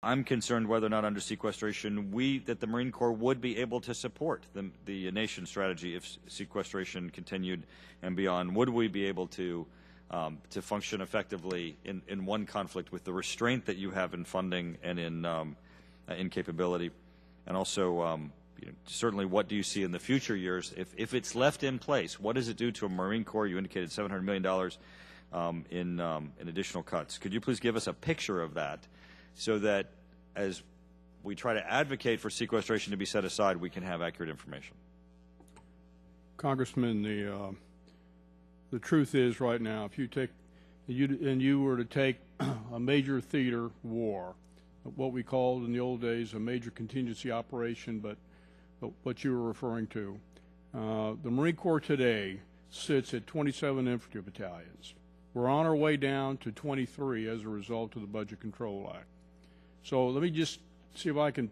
I'm concerned whether or not under sequestration that the Marine Corps would be able to support the nation strategy if sequestration continued and beyond. Would we be able to function effectively in one conflict with the restraint that you have in funding and in capability? And also, certainly, what do you see in the future years if it's left in place? What does it do to a Marine Corps? You indicated $700 million in additional cuts. Could you please give us a picture of that, so that as we try to advocate for sequestration to be set aside, we can have accurate information? Congressman, the truth is, right now, if you were to take a major theater war, what we called in the old days a major contingency operation, but what you were referring to, the Marine Corps today sits at 27 infantry battalions. We're on our way down to 23 as a result of the Budget Control Act. So let me just see if I can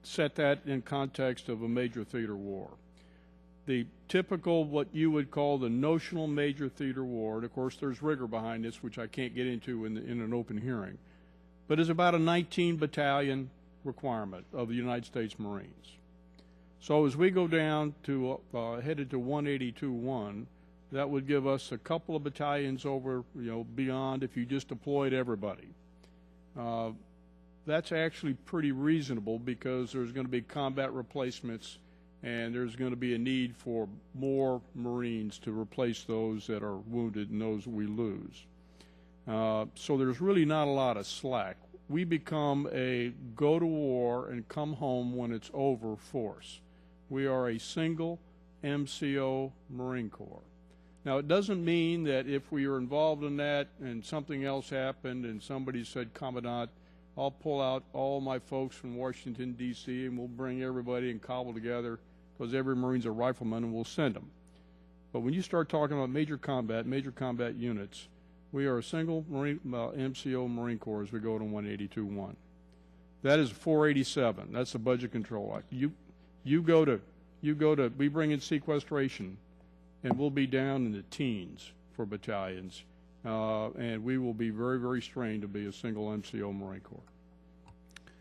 set that in context of a major theater war. The typical, what you would call the notional major theater war, and of course there's rigor behind this, which I can't get into in an open hearing, but is about a 19 battalion requirement of the United States Marines. So as we go down to headed to 182.1, that would give us a couple of battalions over, beyond if you just deployed everybody. That's actually pretty reasonable, because there's going to be combat replacements and there's going to be a need for more Marines to replace those that are wounded and those we lose. So there's really not a lot of slack. We become a go to war and come home when it's over force. We are a single MCO Marine Corps. Now, it doesn't mean that if we are involved in that and something else happened and somebody said, Commandant, I'll pull out all my folks from Washington, D.C., and we'll bring everybody and cobble together, because every Marine's a rifleman, and we'll send them. But when you start talking about major combat units, we are a single MCO Marine Corps as we go to 182.1. That is 487. That's the Budget Control Act. We bring in sequestration, and we'll be down in the teens for battalions, and we will be very, very strained to be a single MCO Marine Corps.